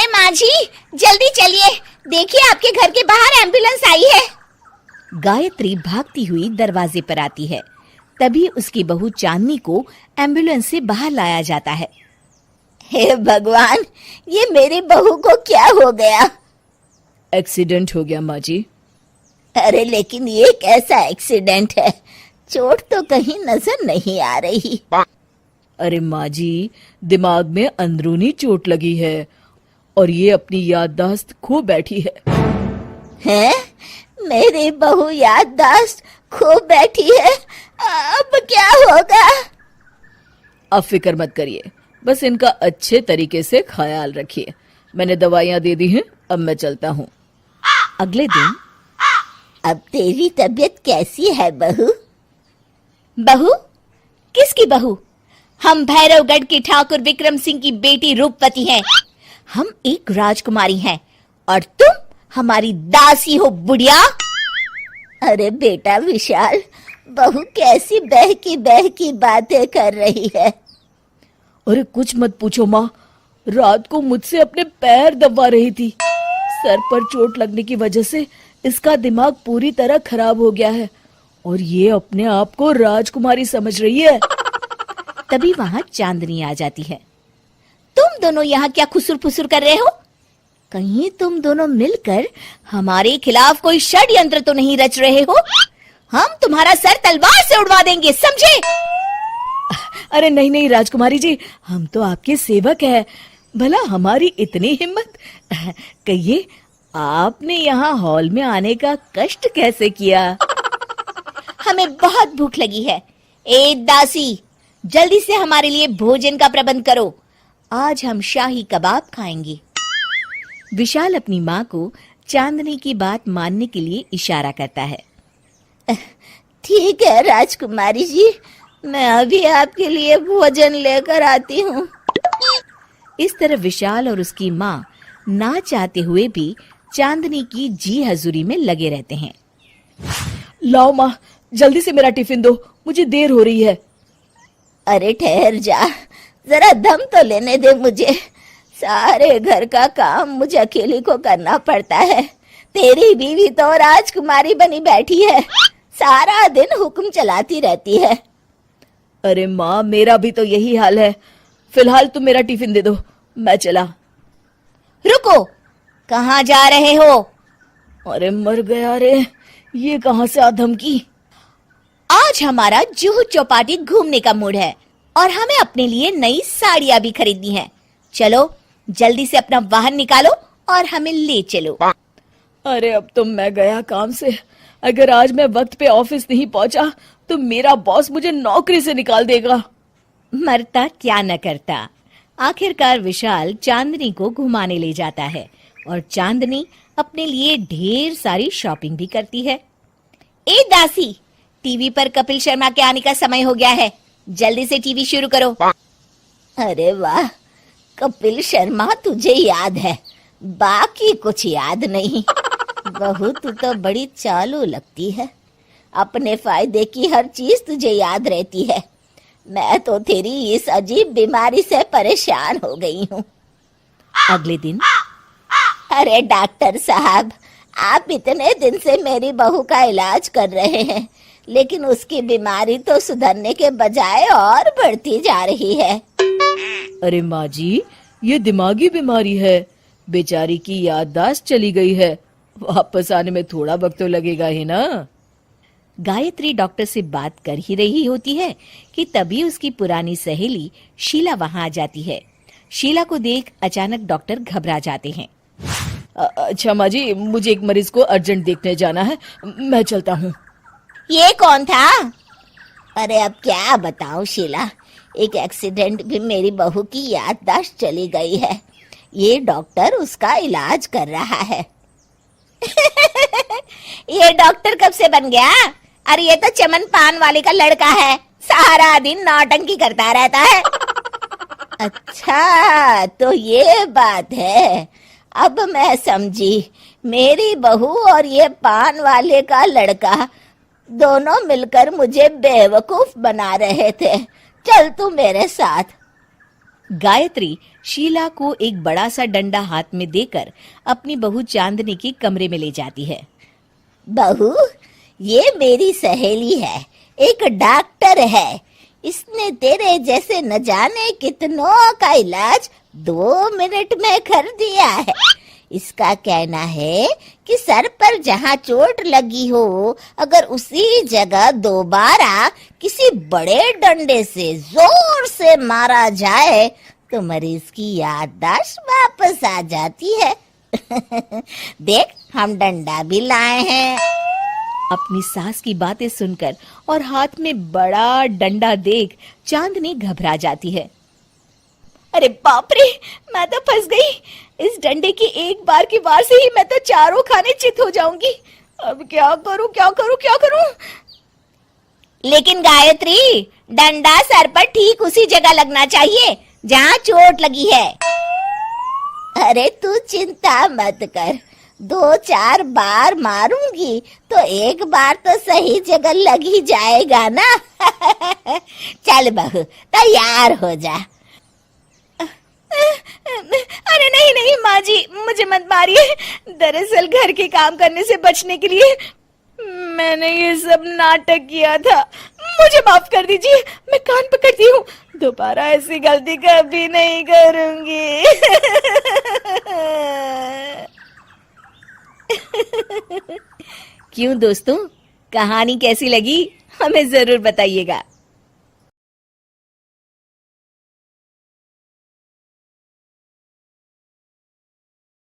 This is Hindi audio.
अरे माँ जी, जल्दी चलिए, देखिए आपके घर के बाहर एम्बुलेंस आई है। गायत्री भागती हुई दरवाजे पर आती है। तभी उसकी बहू चांदनी को एम्बुलेंस से बाहर लाया जाता है। हे भगवान, ये मेरी बहू को क्या हो गया? एक्सीडेंट हो गया माँ जी। अरे लेकिन ये कैसा एक्सीडेंट है? चोट तो कहीं नजर नहीं आ रही। अरे माँ जी, दिमाग में अंदरूनी चोट लगी है और ये अपनी याददाश्त खो बैठी है। हैं? मेरी बहू याददाश्त खो बैठी है, अब क्या होगा? अब फिक्र मत करिए, बस इनका अच्छे तरीके से ख्याल रखिए। मैंने दवाइयाँ दे दी हैं, अब मैं चलता हूँ। अगले दिन अब तेरी तबीयत कैसी है बहू? बहू? किसकी बहू? हम भैरवगढ़ के ठाकुर विक्रम सिंह की बेटी रूपवती हैं। हम एक राजकुमारी हैं और तुम हमारी दासी हो बुढ़िया। अरे बेटा विशाल, बहू कैसी बहकी बातें कर रही है। अरे कुछ मत पूछो माँ, रात को मुझसे अपने पैर दबा रही थी। सर पर चोट लगने की वजह से इसका दिमाग पूरी तरह खराब हो गया है और ये अपने आप को राजकुमारी समझ रही है। तभी वहां चांदनी आ जाती है। तुम दोनों यहाँ क्या खुसुर फुसुर कर रहे हो? कहीं तुम दोनों मिलकर हमारे खिलाफ कोई षड्यंत्र तो नहीं रच रहे हो? हम तुम्हारा सर तलवार से उड़वा देंगे, समझे? अरे नहीं नहीं राजकुमारी जी, हम तो आपके सेवक हैं। भला हमारी इतनी हिम्मत। कहिए, आपने यहाँ हॉल में आने का कष्ट कैसे किया? हमें बहुत भूख लगी है। ए दासी, जल्दी से हमारे लिए भोजन का प्रबंध करो। आज हम शाही कबाब खाएंगे। विशाल अपनी माँ को चांदनी की बात मानने के लिए इशारा करता है। ठीक है राजकुमारी जी, मैं अभी आपके लिए भोजन लेकर आती हूँ। इस तरह विशाल और उसकी माँ ना चाहते हुए भी चांदनी की जी हजूरी में लगे रहते हैं। लाओ माँ, जल्दी से मेरा टिफिन दो, मुझे देर हो रही है। अरे ठहर जा, जरा दम तो लेने दे मुझे। सारे घर का काम मुझे अकेली को करना पड़ता है। तेरी बीवी तो राजकुमारी बनी बैठी है, सारा दिन हुक्म चलाती रहती है। अरे माँ, मेरा भी तो यही हाल है। फिलहाल तुम मेरा टिफिन दे दो, मैं चला। रुको, कहाँ जा रहे हो? अरे मर गया रे, ये कहाँ से आ धमकी? आज हमारा जुहू चौपाटी घूमने का मूड है और हमें अपने लिए नई साड़ियाँ भी खरीदनी है। चलो जल्दी से अपना वाहन निकालो और हमें ले चलो। अरे अब तो मैं गया काम से। अगर आज मैं वक्त पे ऑफिस नहीं पहुंचा तो मेरा बॉस मुझे नौकरी से निकाल देगा। मरता क्या न करता। आखिरकार विशाल चांदनी को घुमाने ले जाता है और चांदनी अपने लिए ढेर सारी शॉपिंग भी करती है। ए दासी, टीवी पर कपिल शर्मा के आने का समय हो गया है, जल्दी से टीवी शुरू करो। अरे वाह, कपिल शर्मा तुझे याद है, बाकी कुछ याद नहीं। बहू तू तो बड़ी चालू लगती है, अपने फायदे की हर चीज तुझे याद रहती है। मैं तो तेरी इस अजीब बीमारी से परेशान हो गई हूँ। अगले दिन, अरे डॉक्टर साहब, आप इतने दिन से मेरी बहू का इलाज कर रहे हैं, लेकिन उसकी बीमारी तो सुधरने के बजाय और बढ़ती जा रही है। अरे माँ जी, ये दिमागी बीमारी है। बेचारी की याददाश्त चली गई है, वापस आने में थोड़ा वक्त तो लगेगा ही ना। गायत्री डॉक्टर से बात कर ही रही होती है कि तभी उसकी पुरानी सहेली शीला वहां आ जाती है। शीला को देख अचानक डॉक्टर घबरा जाते हैं। अच्छा माँ जी, मुझे एक मरीज को अर्जेंट देखने जाना है, मैं चलता हूँ। ये कौन था? अरे अब क्या बताऊं शीला, एक एक्सीडेंट भी मेरी बहू की याददाश्त चली गई है। ये डॉक्टर उसका इलाज कर रहा है। ये डॉक्टर कब से बन गया? अरे ये तो चमन पान वाले का लड़का है, सारा दिन नौटंकी करता रहता है। अच्छा तो ये बात है, अब मैं समझी। मेरी बहू और ये पान वाले का लड़का दोनों मिलकर मुझे बेवकूफ बना रहे थे। चल तू मेरे साथ। गायत्री शीला को एक बड़ा सा डंडा हाथ में देकर अपनी बहू चांदनी के कमरे में ले जाती है। बहू, ये मेरी सहेली है, एक डॉक्टर है। इसने तेरे जैसे न जाने कितनों का इलाज 2 मिनट में कर दिया है। इसका कहना है कि सर पर जहाँ चोट लगी हो, अगर उसी जगह दोबारा किसी बड़े डंडे से जोर से मारा जाए तो मरीज की याददाश्त वापस आ जाती है। देख, हम डंडा भी लाए हैं। अपनी सास की बातें सुनकर और हाथ में बड़ा डंडा देख चांदनी घबरा जाती है। अरे बाप रे, मैं तो फंस गई। इस डंडे की एक बार की वार से ही मैं तो चारों खाने चित हो जाऊंगी। अब क्या करूं, क्या करूं, क्या करूं? लेकिन गायत्री, डंडा सर पर ठीक उसी जगह लगना चाहिए जहाँ चोट लगी है। अरे तू चिंता मत कर, 2-4 बार मारूंगी तो एक बार तो सही जगह लग ही जाएगा ना। चल बहू, तैयार हो जा। अरे नहीं नहीं माँ जी, मुझे मत मारिए। दरअसल घर के काम करने से बचने के लिए मैंने ये सब नाटक किया था। मुझे माफ कर दीजिए, मैं कान पकड़ती हूँ। दोबारा ऐसी गलती कभी नहीं करूंगी। क्यों दोस्तों, कहानी कैसी लगी हमें जरूर बताइएगा।